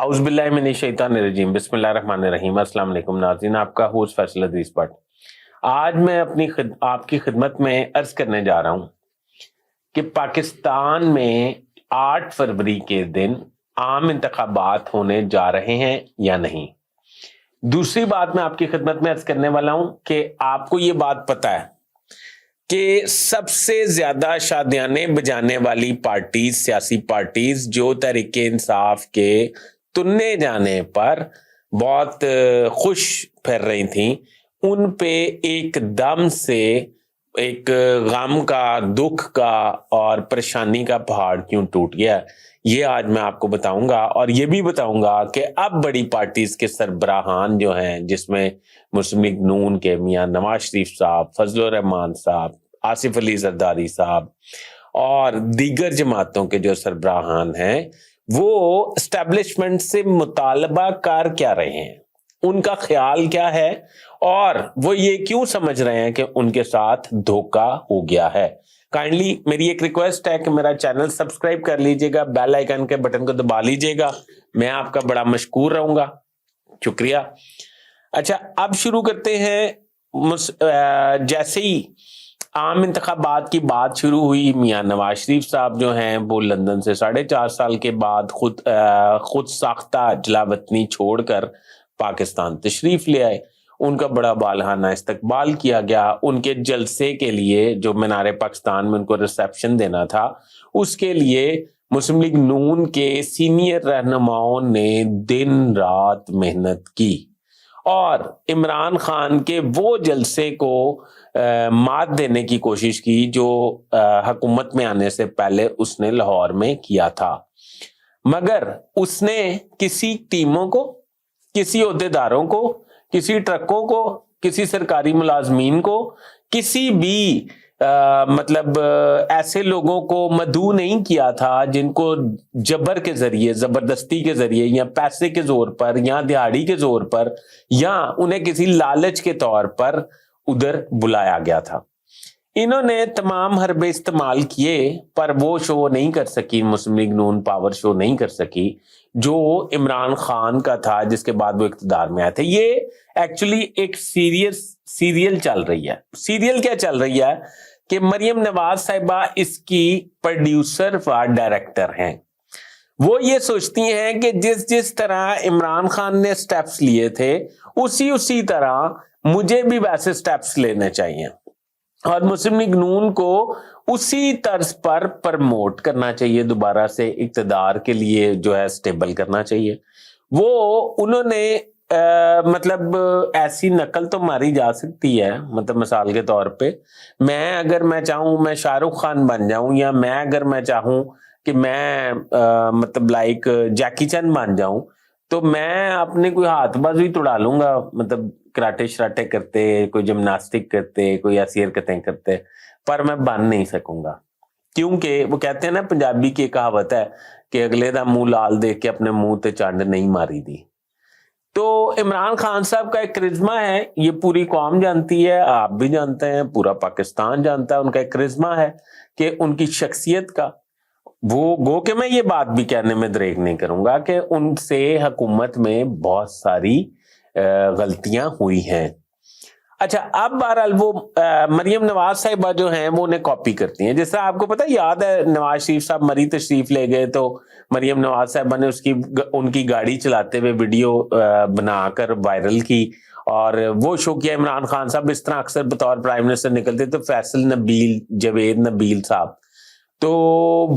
اعوذ باللہ من الشیطان الرجیم بسم اللہ الرحمن الرحیم السلام علیکم ناظرین، آپ کا ہوسٹ فیصل ادریس بٹ۔ آج میں آپ کی خدمت میں عرض کرنے جا رہا ہوں کہ پاکستان میں 8 فروری کے دن عام انتخابات ہونے جا رہے ہیں یا نہیں۔ دوسری بات میں آپ کی خدمت میں عرض کرنے والا ہوں کہ آپ کو یہ بات پتہ ہے کہ سب سے زیادہ شادیانے بجانے والی پارٹیز، سیاسی پارٹیز جو تحریک انصاف کے چننے جانے پر بہت خوش پھر رہی تھیں، ان پہ ایک دم سے ایک غم کا، دکھ کا اور پریشانی کا پہاڑ کیوں ٹوٹ گیا، یہ آج میں آپ کو بتاؤں گا۔ اور یہ بھی بتاؤں گا کہ اب بڑی پارٹیز کے سربراہان جو ہیں، جس میں مسلم لیگ نون کے میاں نواز شریف صاحب، فضل الرحمان صاحب، آصف علی زرداری صاحب اور دیگر جماعتوں کے جو سربراہان ہیں، وہ اسٹیبلشمنٹ سے مطالبہ کر کیا رہے ہیں، ان کا خیال کیا ہے، اور وہ یہ کیوں سمجھ رہے ہیں کہ ان کے ساتھ دھوکہ ہو گیا ہے۔ کائنڈلی میری ایک ریکویسٹ ہے کہ میرا چینل سبسکرائب کر لیجئے گا، بیل آئیکن کے بٹن کو دبا لیجئے گا، میں آپ کا بڑا مشکور رہوں گا، شکریہ۔ اچھا، اب شروع کرتے ہیں۔ جیسے ہی عام انتخابات کی بات شروع ہوئی، میاں نواز شریف صاحب جو ہیں وہ لندن سے 4.5 سال کے بعد خود ساختہ جلاوطنی چھوڑ کر پاکستان تشریف لے آئے۔ ان کا بڑا بالہانہ استقبال کیا گیا۔ ان کے جلسے کے لیے جو مینار پاکستان میں ان کو ریسیپشن دینا تھا، اس کے لیے مسلم لیگ نون کے سینئر رہنماؤں نے دن رات محنت کی اور عمران خان کے وہ جلسے کو مات دینے کی کوشش کی جو حکومت میں آنے سے پہلے اس نے لاہور میں کیا تھا، مگر اس نے کسی ٹیموں کو، کسی عہدیداروں کو، کسی ٹرکوں کو، کسی سرکاری ملازمین کو، کسی بھی ایسے لوگوں کو مدعو نہیں کیا تھا جن کو جبر کے ذریعے، زبردستی کے ذریعے یا پیسے کے زور پر یا دہاڑی کے زور پر یا انہیں کسی لالچ کے طور پر ادھر بلایا گیا تھا۔ انہوں نے تمام حربے استعمال کیے پر وہ شو نہیں کر سکی، مسلم لیگ نون پاور شو نہیں کر سکی جو عمران خان کا تھا، جس کے بعد وہ اقتدار میں آئے تھے۔ یہ ایکچولی ایک سیریل چل رہی ہے۔ سیریل کیا چل رہی ہے کہ مریم نواز صاحبہ اس کی پروڈیوسر و ڈائریکٹر ہیں۔ وہ یہ سوچتی ہیں کہ جس طرح عمران خان نے سٹیپس لیے تھے، اسی طرح مجھے بھی ویسے سٹیپس لینے چاہیے اور مسلم لیگ نون کو اسی طرز پر پرموٹ کرنا چاہیے، دوبارہ سے اقتدار کے لیے جو ہے سٹیبل کرنا چاہیے۔ انہوں نے ایسی نقل تو ماری جا سکتی ہے، مثال کے طور پہ اگر میں چاہوں میں شاہ رخ خان بن جاؤں، یا اگر میں چاہوں کہ میں لائک جیکی چن بن جاؤں، تو میں اپنے کوئی ہاتھ بازو ہی توڑا لوں گا، کراٹے شراٹے کرتے، کوئی جمناسٹک کرتے، کوئی ایسی حرکتیں کرتے، پر میں بن نہیں سکوں گا، کیونکہ وہ کہتے ہیں نا، پنجابی کی کہاوت ہے کہ اگلے دا منہ لال دیکھ کے اپنے منہ تے چانڈ نہیں ماری دی۔ تو عمران خان صاحب کا ایک کرزمہ ہے، یہ پوری قوم جانتی ہے، آپ بھی جانتے ہیں، پورا پاکستان جانتا ہے، ان کا ایک کرزمہ ہے کہ ان کی شخصیت کا، وہ گو کہ میں یہ بات بھی کہنے میں دریغ نہیں کروں گا کہ ان سے حکومت میں بہت ساری غلطیاں ہوئی ہیں۔ اچھا، اب بہرحال وہ مریم نواز صاحبہ جو ہیں وہ انہیں کاپی کرتی ہیں۔ جس طرح آپ کو پتہ یاد ہے، نواز شریف صاحب مری تشریف لے گئے تو مریم نواز صاحبہ نے ان کی گاڑی چلاتے ہوئے ویڈیو بنا کر وائرل کی، اور وہ شو کیا عمران خان صاحب اس طرح اکثر بطور پرائم منسٹر نکلتے تو فیصل نبیل، جاوید نبیل صاحب، تو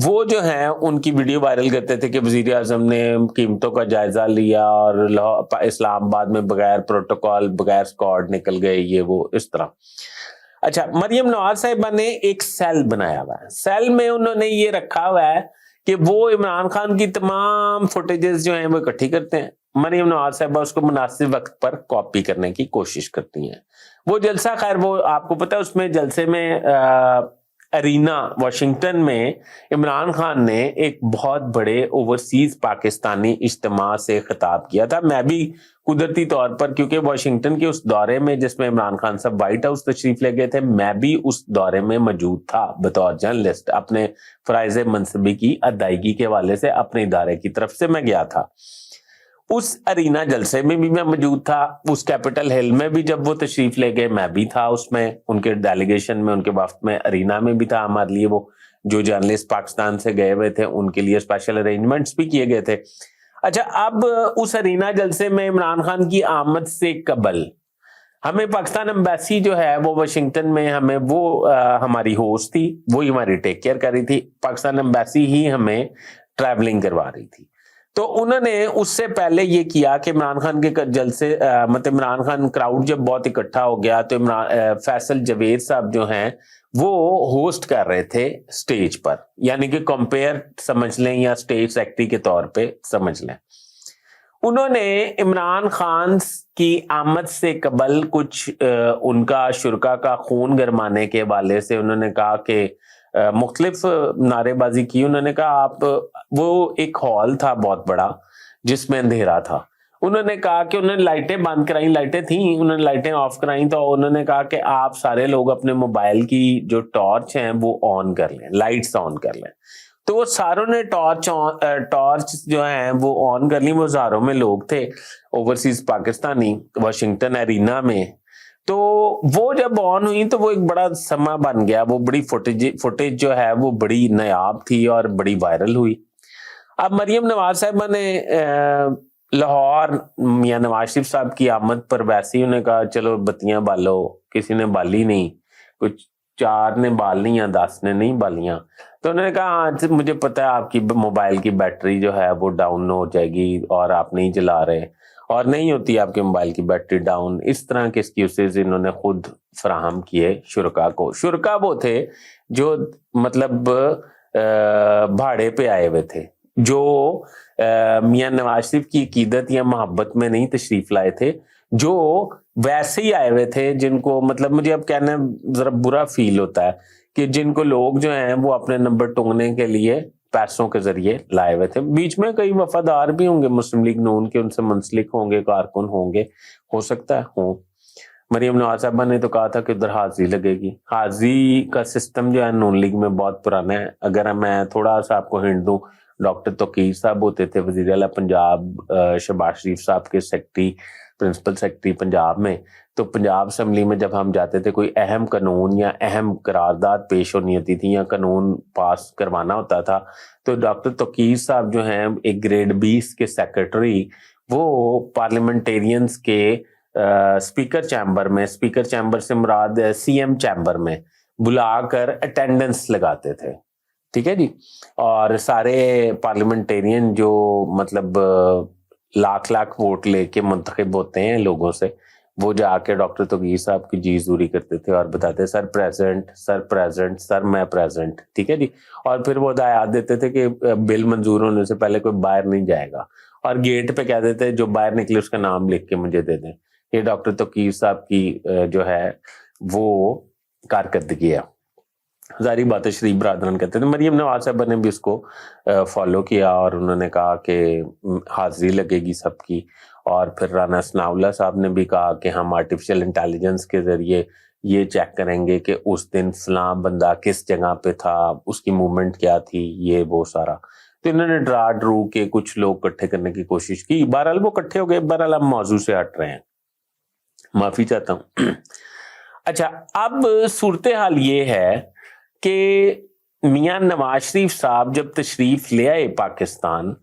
وہ جو ہیں ان کی ویڈیو وائرل کرتے تھے کہ وزیر اعظم نے قیمتوں کا جائزہ لیا اور اسلام آباد میں بغیر پروٹوکول، بغیر سکواڈ نکل گئے، یہ وہ اس طرح۔ اچھا، مریم نواز صاحبہ نے ایک سیل بنایا ہوا ہے۔ سیل میں انہوں نے یہ رکھا ہوا ہے کہ وہ عمران خان کی تمام فوٹیجز جو ہیں وہ اکٹھی کرتے ہیں، مریم نواز صاحبہ اس کو مناسب وقت پر کاپی کرنے کی کوشش کرتی ہیں۔ وہ جلسہ، خیر وہ آپ کو پتہ ہے، اس میں جلسے میں ارینا واشنگٹن میں عمران خان نے ایک بہت بڑے اوورسیز پاکستانی اجتماع سے خطاب کیا تھا۔ میں بھی قدرتی طور پر، کیونکہ واشنگٹن کے اس دورے میں جس میں عمران خان صاحب وائٹ ہاؤس تشریف لے گئے تھے، میں بھی اس دورے میں موجود تھا بطور جرنلسٹ، اپنے فرائض منصبی کی ادائیگی کے حوالے سے اپنے ادارے کی طرف سے میں گیا تھا۔ उस अरीना जलसे में भी मैं मौजूद था, उस कैपिटल हिल में भी जब वो तशरीफ ले गए मैं भी था उसमें, उनके डेलीगेशन में, उनके वफ्द में अरीना में भी था। हमारे लिए वो जो जर्नलिस्ट पाकिस्तान से गए हुए थे उनके लिए स्पेशल अरेंजमेंट्स भी किए गए थे। अच्छा, अब उस अरीना जलसे में इमरान खान की आमद से कबल हमें पाकिस्तान एम्बेसी जो है वो वाशिंगटन में, हमें वो हमारी होस्ट थी, वही हमारी टेक केयर कर रही थी। पाकिस्तान एम्बेसी ही हमें ट्रैवलिंग करवा रही थी। तो उन्होंने उससे पहले ये किया कि इमरान खान के जलसे मतलब इमरान खान क्राउड जब बहुत इकट्ठा हो गया तो फैसल जवेद साहब जो हैं वो होस्ट कर रहे थे स्टेज पर, यानी कि कंपेयर समझ लें या स्टेज सेक्रेटरी के तौर पे समझ लें। उन्होंने इमरान खान की आमद से कबल कुछ उनका शुरका का खून गरमाने के हवाले से उन्होंने कहा कि मुख्तलिफ नारेबाजी की। उन्होंने कहा आप, वो एक हॉल था बहुत बड़ा जिसमें अंधेरा था, उन्होंने कहा कि उन्होंने लाइटें बंद कराई, लाइटें थी, उन्होंने लाइटें ऑफ कराई, तो उन्होंने कहा कि आप सारे लोग अपने मोबाइल की जो टॉर्च हैं वो ऑन कर लें, लाइट्स ऑन कर लें। तो वो सारों ने टॉर्च जो है वो ऑन कर ली। वो हजारों में लोग थे ओवरसीज पाकिस्तानी वाशिंगटन एरिना में। तो वो जब ऑन हुई तो वो एक बड़ा समा बन गया, वो बड़ी फुटेज जो है वो बड़ी नायाब थी और बड़ी वायरल हुई। अब मरियम नवाज साहबा ने लाहौर मियां नवाज शरीफ साहब की आमद पर वैसे ही उन्हें कहा चलो बत्तियां बालो, किसी ने बाली नहीं, कुछ 4 ने बालनी या 10 ने नहीं बालियां। तो उन्होंने कहा हाँ मुझे पता है आपकी मोबाइल की बैटरी जो है वो डाउन हो जाएगी और आप नहीं चला रहे, और नहीं होती आपके मोबाइल की बैटरी डाउन। इस तरह के एक्सक्यूजेज इन्होंने खुद फराहम किए शुरका को। शुरका वो थे जो मतलब भाड़े पे आए हुए थे, जो मियां नवाज शरीफ की अकीदत या मोहब्बत में नहीं तशरीफ लाए थे, जो वैसे ही आए हुए थे जिनको मतलब मुझे अब कहना जरा बुरा फील होता है कि जिनको लोग जो हैं वो अपने नंबर टूंगने के लिए पैसों के जरिए लाए हुए थे। बीच में कई वफादार भी होंगे मुस्लिम लीग नून के, उनसे मुंसलिक होंगे, कारकुन होंगे, हो सकता है हो। मरियम नवाज साहबा ने तो कहा था कि उधर हाजिरी लगेगी। हाजिरी का सिस्टम जो है नून लीग में बहुत पुराना है। अगर मैं थोड़ा सा आपको हिंट दूं, डॉक्टर तोकीर साहब होते थे वजीर आला पंजाब शहबाज शरीफ साहब के सेक्रेटरी, प्रिंसिपल सेक्रेटरी पंजाब में। तो पंजाब असम्बली में जब हम जाते थे, कोई अहम कानून या अहम करारदाद पेश होनी होती थी या कानून पास करवाना होता था, तो डॉक्टर तोकीर साहब जो हैं एक ग्रेड 20 के सेक्रेटरी, वो पार्लियामेंटेरियंस के स्पीकर चैम्बर में, स्पीकर चैम्बर से मुराद सीएम चैम्बर में बुलाकर अटेंडेंस लगाते थे। ठीक है जी। और सारे पार्लियामेंटेरियन जो मतलब लाख लाख वोट लेके मुंतखब होते हैं लोगों से, वो जाके डॉक्टर तोकीर साहब की जी दूरी करते थे और बताते sir present, sir present, sir मैं प्रेजेंट। ठीक है जी। और फिर वो हिदायत देते थे कि बिल मंजूर होने से पहले कोई बाहर नहीं जाएगा, और गेट पे कह देते जो बाहर निकले उसका नाम लिख के मुझे दे दें। ये डॉक्टर तोकीर साहब की जो है वो कारकर्दगी है। जारी बात है, शरीफ बरादरान कहते थे। मरियम नवाज साहब ने भी उसको फॉलो किया और उन्होंने कहा कि हाजिरी लगेगी सबकी। और फिर राना सनाउल्लाह साहब ने भी कहा कि हम आर्टिफिशियल इंटेलिजेंस के जरिए ये चेक करेंगे कि उस दिन फलां बंदा किस जगह पे था, उसकी मूवमेंट क्या थी, ये वो सारा। तो इन्होंने डरा डरू के कुछ लोग इकट्ठे करने की कोशिश की। बहरहाल वो इकट्ठे हो गए। बहरहाल हम मौजू से हट रहे हैं, माफी चाहता हूँ। अच्छा, अब सूरत हाल ये है कि मियां नवाज शरीफ साहब जब तशरीफ ले आए पाकिस्तान,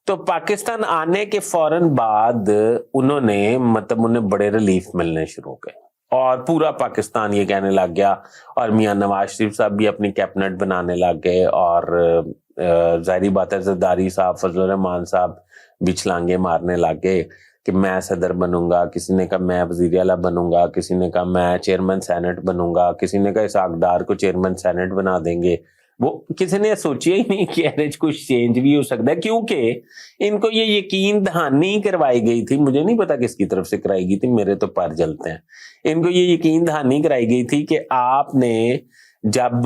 तो पाकिस्तान आने के फौरन बाद उन्होंने मतलब उन्हें बड़े रिलीफ मिलने शुरू हो गए और पूरा पाकिस्तान ये कहने लग गया, और मियां नवाज शरीफ साहब भी अपनी कैबिनेट बनाने लग गए। और जाहिर बात है जरदारी साहब, फजलुर रहमान साहब भी छलांगे मारने लग गए कि मैं सदर बनूंगा, किसी ने कहा मैं वजीर आला बनूंगा, किसी ने कहा मैं चेयरमैन सेनेट बनूंगा, किसी ने कहा इसहाक डार को चेयरमैन सेनेट बना देंगे। वो किसी ने सोचिया ही नहीं कि अरे कुछ चेंज भी हो सकता है, क्योंकि इनको ये यकीन दहानी करवाई गई थी। मुझे नहीं पता किसकी तरफ से कराई गई थी, मेरे तो पैर जलते हैं। इनको ये यकीन दहानी कराई गई थी कि आपने जब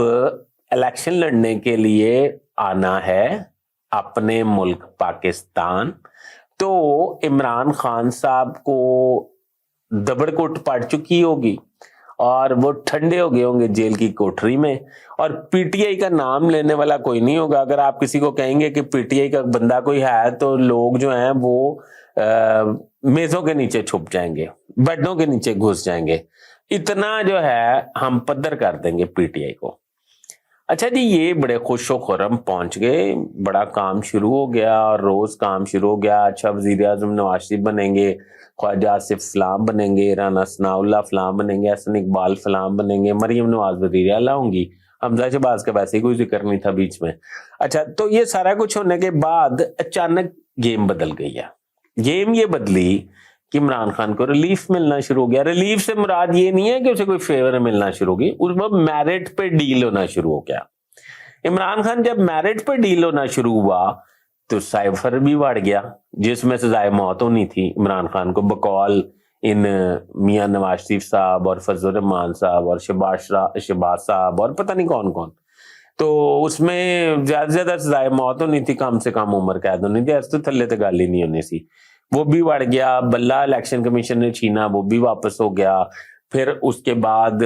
इलेक्शन लड़ने के लिए आना है अपने मुल्क पाकिस्तान, तो इमरान खान साहब को दबड़कोट पड़ चुकी होगी और वो ठंडे हो गए होंगे जेल की कोठरी में, और पीटीआई का नाम लेने वाला कोई नहीं होगा। अगर आप किसी को कहेंगे कि पीटीआई का बंदा कोई है, तो लोग जो हैं वो मेजों के नीचे छुप जाएंगे, बेडों के नीचे घुस जाएंगे, इतना जो है हम पद्दर कर देंगे पीटीआई को। अच्छा जी, ये बड़े खुश खुरम पहुंच गए, बड़ा काम शुरू हो गया, रोज काम शुरू हो गया। अच्छा, वजीर आजम नवाज शरीफ बनेंगे, ख्वाजा आसिफ फलाम बनेंगे, राना सनाउल्लाह फलाम बनेंगे, हसन इकबाल फलाम बनेंगे, मरियम नवाज वजीर आला होंगी, हमजा शहबाज का वैसे ही कोई जिक्र नहीं था बीच में। अच्छा, तो ये सारा कुछ होने के बाद अचानक गेम बदल गई है। गेम ये बदली कि इमरान खान को रिलीफ मिलना शुरू हो गया। रिलीफ से मुराद ये नहीं है कि उसे कोई फेवर मिलना शुरू हो गई, उसमें मेरिट पे डील होना शुरू हो गया। इमरान खान जब मेरिट पे डील होना शुरू हुआ तो साइफर भी बढ़ गया, जिसमें सजाए मौत होनी थी इमरान खान को, बकौल इन मियां नवाज शरीफ साहब और फजल रहमान साहब और शहबाज साहब और पता नहीं कौन कौन। तो उसमें ज्यादा से ज्यादा सजाए मौत होनी थी, कम से कम उम्र कैद होनी थी, ऐसे तो थल्ले तो गल ही नहीं होनी सी। वो भी बढ़ गया, बल्ला इलेक्शन कमीशन ने छीना, वो भी वापस हो गया। फिर उसके बाद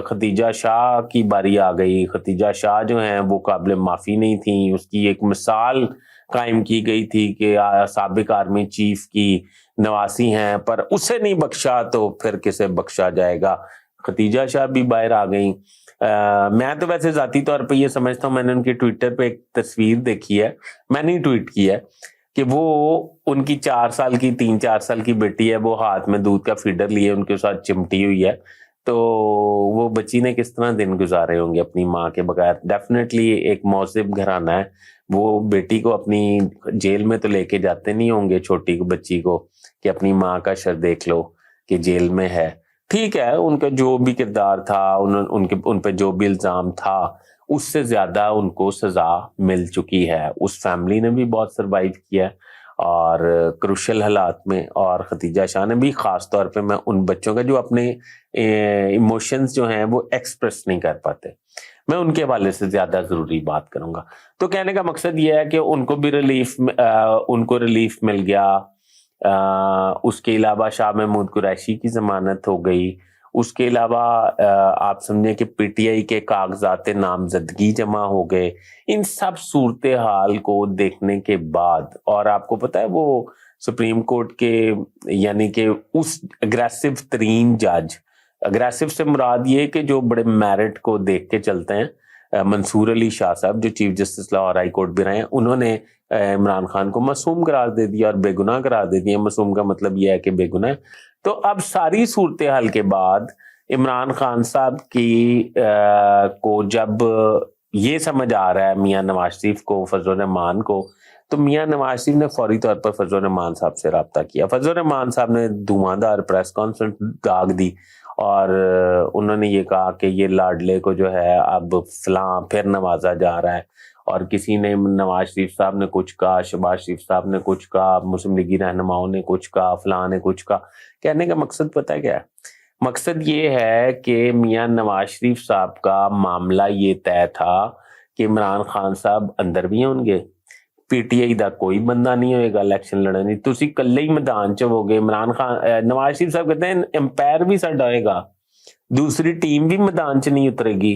खतीजा शाह की बारी आ गई। खतीजा शाह जो है वो काबिल माफी नहीं थी, उसकी एक मिसाल कायम की गई थी कि साबिक आर्मी चीफ की नवासी हैं, पर उसे नहीं बख्शा तो फिर किसे बख्शा जाएगा। खतीजा शाह भी बाहर आ गई। मैं तो वैसे जाती तौर पे ये समझता हूँ, मैंने उनके ट्विटर पे एक तस्वीर देखी है, मैंने ही ट्वीट की है, कि वो उनकी 3-4 साल की बेटी है, वो हाथ में दूध का फीडर लिए उनके साथ चिमटी हुई है। तो वो बच्ची ने किस तरह दिन गुजारे होंगे अपनी माँ के बगैर। डेफिनेटली एक मौजिब घराना है। वो बेटी को अपनी जेल में तो लेके जाते नहीं होंगे, छोटी बच्ची को, कि अपनी माँ का शर देख लो कि जेल में है। ठीक है, उनका जो भी किरदार था, उन पे जो भी इल्जाम था, उससे ज्यादा उनको सजा मिल चुकी है। उस फैमिली ने भी बहुत सरवाइव किया है और क्रुशियल हालात में, और खतीजा शाह ने भी। खास तौर पे मैं उन बच्चों का जो अपने इमोशंस जो हैं वो एक्सप्रेस नहीं कर पाते, मैं उनके हवाले से ज्यादा जरूरी बात करूंगा। तो कहने का मकसद ये है कि उनको भी उनको रिलीफ मिल गया। उसके अलावा शाह महमूद कुरैशी की जमानत हो गई। उसके अलावा आप समझे कि पीटीआई के कागजात नामजदगी जमा हो गए। इन सब सूरत हाल को देखने के बाद, और आपको पता है वो सुप्रीम कोर्ट के यानी कि उस अग्रेसिव तरीन जज, अग्रेसिव से मुराद ये कि जो बड़े मेरिट को देख के चलते हैं, मंसूर अली शाह साहब जो chief justice Lahore high court भी रहे हैं, उन्होंने इमरान खान को मासूम करार दे दिया और बेगुनाह करार दे दिया। मासूम का मतलब यह है कि बेगुनाह। तो अब सारी सूरत हाल के बाद इमरान खान साहब की को जब ये समझ आ रहा है मियां नवाज शरीफ को, फजल रहमान को, तो मियां नवाज शरीफ ने फौरी तौर पर फजल रहमान साहब से रब्ता किया। फजल रहमान साहब ने धुआंधार प्रेस कॉन्फ्रेंस दाग दी और उन्होंने ये कहा कि ये लाडले को जो है अब फलां फिर नवाजा जा रहा है। और किसी ने, नवाज शरीफ साहब ने कुछ कहा, शहबाज शरीफ साहब ने कुछ कहा, मुस्लिम लीगी रहनुमाओं ने कुछ कहा, फलां ने कुछ कहा। कहने का मकसद पता है क्या है? मकसद ये है कि मियां नवाज शरीफ साहब का मामला ये तय था कि इमरान खान साहब अंदर भी होंगे, पीटीआई का कोई बंदा नहीं होएगा इलेक्शन लड़ने ਦੀ, ਤੁਸੀਂ ਇਕੱਲੇ ਹੀ मैदान ਚ ਹੋਗੇ। इमरान खान, नवाज शरीफ साहब कहते हैं एम्पायर भी साडा होएगा, दूसरी टीम भी मैदान च नहीं उतरेगी,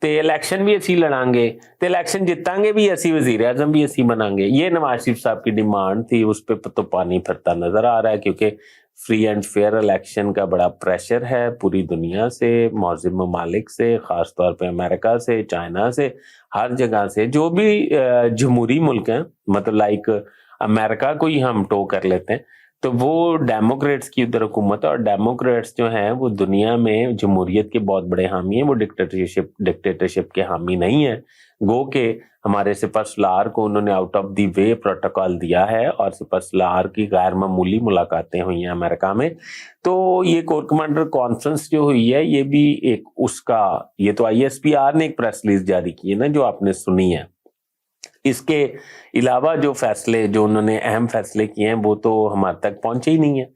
ਤੇ इलेक्शन भी ਅਸੀਂ लड़ांगे, ਤੇ इलेक्शन जितांगे भी ਅਸੀਂ, वजीर आजम भी ਅਸੀਂ बनाएंगे। ये नवाज शरीफ साहब की डिमांड थी, उस पर तो पानी फिरता नजर आ रहा है, क्योंकि फ्री एंड फेयर इलेक्शन का बड़ा प्रेशर है पूरी दुनिया से, मौजूद ममालिक से, खास तौर पे अमेरिका से, चाइना से, हर जगह से। जो भी जमहूरी मुल्क हैं, मतलब लाइक अमेरिका को ही हम टो कर लेते हैं, तो वो डेमोक्रेट्स की उधर हुकूमत है, और डेमोक्रेट्स जो हैं वो दुनिया में जमहूरियत के बहुत बड़े हामी हैं, वो डिक्टेटरशिप के हामी नहीं है। गो के हमारे सिपहसालार को उन्होंने out of the way protocol दिया है, और सिपहसालार की गैर मामूली मुलाकातें हुई हैं अमेरिका में। तो ये कोर कमांडर कॉन्फ्रेंस जो हुई है, ये भी एक उसका, ये तो ISPR ने एक प्रेस रिलीज जारी की है ना, जो आपने सुनी है। इसके अलावा जो फैसले, जो उन्होंने अहम फैसले किए हैं, वो तो हमारे तक पहुंचे ही नहीं है।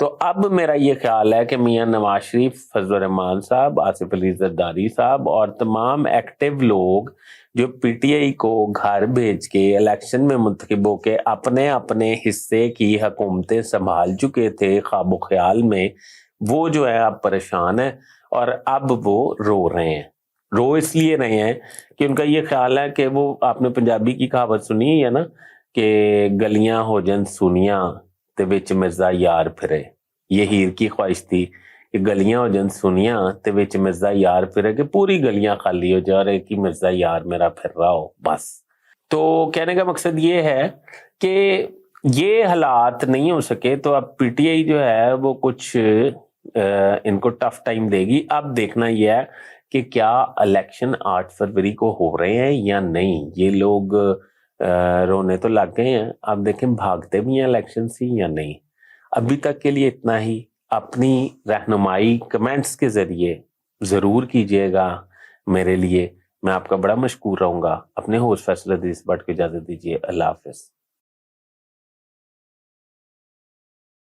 तो अब मेरा ये ख्याल है कि मियां नवाज शरीफ, फजल रहमान साहब, आसिफ अली जरदारी साहब और तमाम एक्टिव लोग जो पीटीआई को घर भेज के इलेक्शन में मुंतखब होके अपने अपने हिस्से की हुकूमतें संभाल चुके थे ख्वाबो ख्याल में, वो जो है अब परेशान है और अब वो रो रहे हैं। रो इसलिए रहे हैं कि उनका ये ख्याल है कि वो, आपने पंजाबी की कहावत सुनी है ना, कि गलियां हो जन सुनिया تے وچ مرزا یار پھرے. یہ ہیر کی خواہش تھی کہ گلیاں ہو جن سنیاں تے وچ مرزا یار پھرے، کہ پوری گلیاں خالی ہو جائے اور ایک ہی مرزا یار میرا پھر رہا ہو بس. تو کہنے کا مقصد یہ ہے کہ یہ حالات نہیں ہو سکے تو اب پی ٹی آئی جو ہے وہ کچھ ان کو ٹف ٹائم دے گی. اب دیکھنا یہ ہے کہ کیا الیکشن 8 فروری کو ہو رہے ہیں یا نہیں. یہ لوگ رونے تو لگ گئے ہیں، اب دیکھیں بھاگتے بھی ہیں الیکشن سے یا نہیں. ابھی تک کے لیے اتنا ہی. اپنی رہنمائی کمنٹس کے ذریعے ضرور کیجیے گا میرے لیے، میں آپ کا بڑا مشکور رہوں گا. اپنے ہوسٹ فیصل ادریس بٹ کو اجازت دیجیے. اللہ حافظ.